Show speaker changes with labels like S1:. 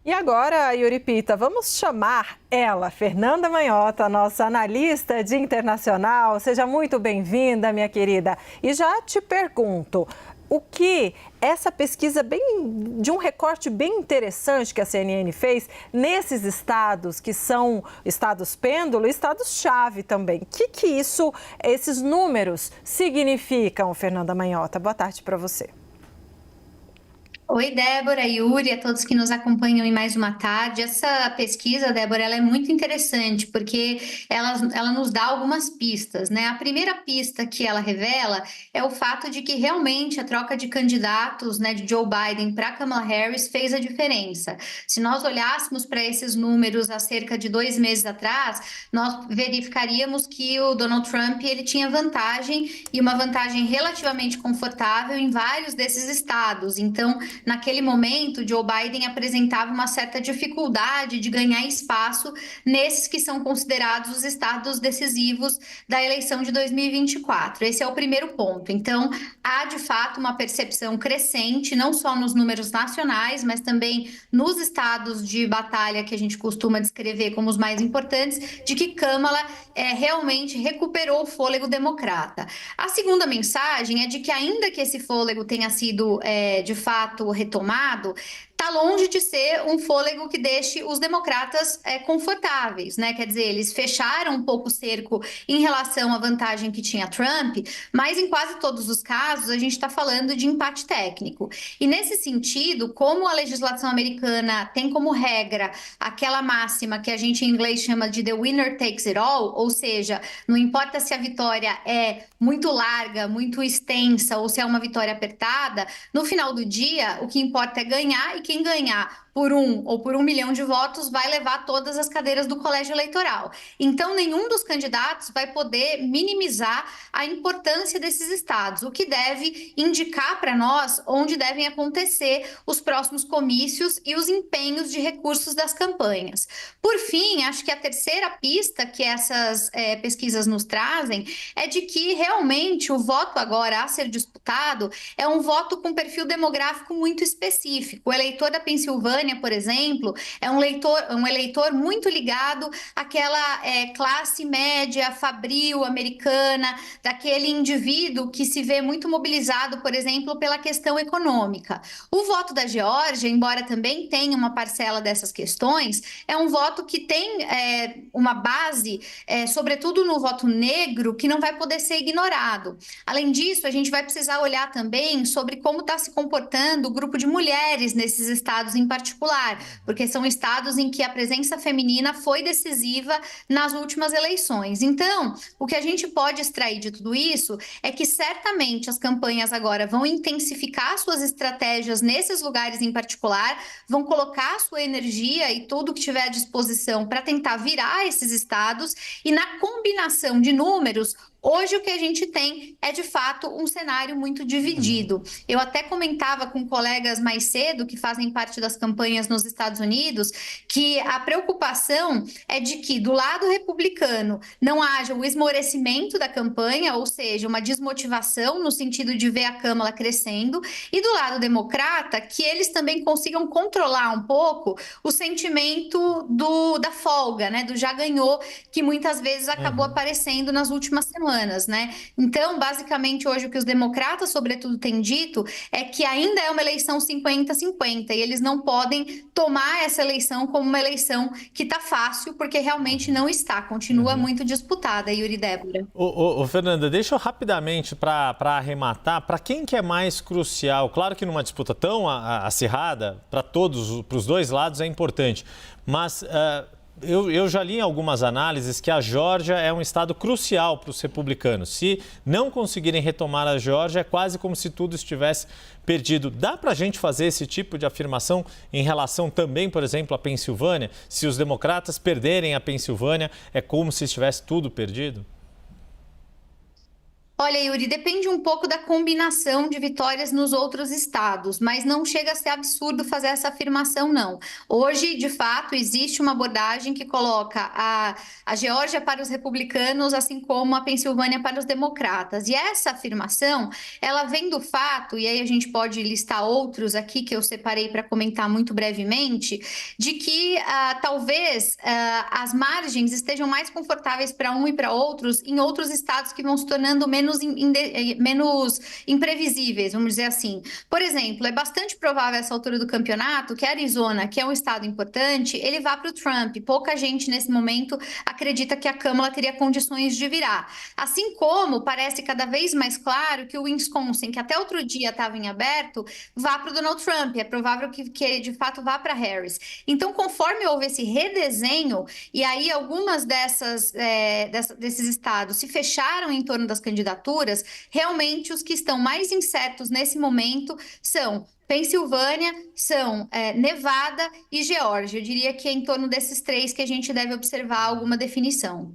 S1: E agora, Yuri Pita, vamos chamar ela, Fernanda Manhota, nossa analista de internacional. Seja muito bem-vinda, minha querida. E já te pergunto, o que essa pesquisa de um recorte bem interessante que a CNN fez nesses estados que são estados pêndulo e estados-chave também. O que esses números significam, Fernanda Manhota? Boa tarde para você.
S2: Oi, Débora, Yuri, a todos que nos acompanham em mais uma tarde. Essa pesquisa, Débora, ela é muito interessante porque ela nos dá algumas pistas, né? A primeira pista que ela revela é o fato de que realmente a troca de candidatos, né, de Joe Biden para Kamala Harris fez a diferença. Se nós olhássemos para esses números há cerca de 2 meses atrás, nós verificaríamos que o Donald Trump ele tinha vantagem e uma vantagem relativamente confortável em vários desses estados. Então, naquele momento, Joe Biden apresentava uma certa dificuldade de ganhar espaço nesses que são considerados os estados decisivos da eleição de 2024. Esse é o primeiro ponto. Então, há de fato uma percepção crescente, não só nos números nacionais, mas também nos estados de batalha que a gente costuma descrever como os mais importantes, de que Kamala realmente recuperou o fôlego democrata. A segunda mensagem é de que, ainda que esse fôlego tenha sido, de fato, retomado, está longe de ser um fôlego que deixe os democratas confortáveis, né? Quer dizer, eles fecharam um pouco o cerco em relação à vantagem que tinha Trump, mas em quase todos os casos a gente está falando de empate técnico. E nesse sentido, como a legislação americana tem como regra aquela máxima que a gente em inglês chama de the winner takes it all, ou seja, não importa se a vitória é muito larga, muito extensa ou se é uma vitória apertada, no final do dia o que importa é ganhar, e quem ganhar por 1 ou por 1 milhão de votos vai levar todas as cadeiras do colégio eleitoral. Então, nenhum dos candidatos vai poder minimizar a importância desses estados, o que deve indicar para nós onde devem acontecer os próximos comícios e os empenhos de recursos das campanhas. Por fim, acho que a terceira pista que essas pesquisas nos trazem é de que realmente o voto agora a ser disputado é um voto com perfil demográfico muito específico. O eleitor da Pensilvânia, por exemplo, é um eleitor muito ligado àquela classe média, fabril, americana, daquele indivíduo que se vê muito mobilizado, por exemplo, pela questão econômica. O voto da Geórgia, embora também tenha uma parcela dessas questões, é um voto que tem uma base, sobretudo no voto negro, que não vai poder ser ignorado. Além disso, a gente vai precisar olhar também sobre como está se comportando o grupo de mulheres nesses estados em particular, porque são estados em que a presença feminina foi decisiva nas últimas eleições. Então, o que a gente pode extrair de tudo isso é que certamente as campanhas agora vão intensificar suas estratégias nesses lugares em particular, vão colocar sua energia e tudo que tiver à disposição para tentar virar esses estados, e na combinação de números, hoje o que a gente tem é, de fato, um cenário muito dividido. Eu até comentava com colegas mais cedo, que fazem parte das campanhas nos Estados Unidos, que a preocupação é de que, do lado republicano, não haja o esmorecimento da campanha, ou seja, uma desmotivação no sentido de ver a Câmara crescendo, e do lado democrata, que eles também consigam controlar um pouco o sentimento da folga, né, do já ganhou, que muitas vezes acabou aparecendo nas últimas semanas, né? Então, basicamente, hoje o que os democratas, sobretudo, têm dito é que ainda é uma eleição 50-50 e eles não podem tomar essa eleição como uma eleição que está fácil, porque realmente não está. Continua muito disputada, Yuri, Débora.
S3: Fernanda, deixa eu rapidamente, para arrematar, para quem que é mais crucial? Claro que numa disputa tão acirrada, para os dois lados é importante, mas eu já li em algumas análises que a Geórgia é um estado crucial para os republicanos. Se não conseguirem retomar a Geórgia, é quase como se tudo estivesse perdido. Dá para a gente fazer esse tipo de afirmação em relação também, por exemplo, à Pensilvânia? Se os democratas perderem a Pensilvânia, é como se estivesse tudo perdido?
S2: Olha, Yuri, depende um pouco da combinação de vitórias nos outros estados, mas não chega a ser absurdo fazer essa afirmação, não. Hoje, de fato, existe uma abordagem que coloca a Geórgia para os republicanos, assim como a Pensilvânia para os democratas. E essa afirmação, ela vem do fato, e aí a gente pode listar outros aqui que eu separei para comentar muito brevemente, de que talvez as margens estejam mais confortáveis para um e para outros em outros estados que vão se tornando menos imprevisíveis, vamos dizer assim. Por exemplo, é bastante provável essa altura do campeonato que a Arizona, que é um estado importante, ele vá para o Trump. Pouca gente nesse momento acredita que a Câmara teria condições de virar. Assim como parece cada vez mais claro que o Wisconsin, que até outro dia estava em aberto, vá para o Donald Trump. É provável que ele de fato vá para Harris. Então, conforme houve esse redesenho, e aí algumas desses estados se fecharam em torno das candidaturas, realmente os que estão mais incertos nesse momento são Pensilvânia, são Nevada e Geórgia. Eu diria que é em torno desses três que a gente deve observar alguma definição.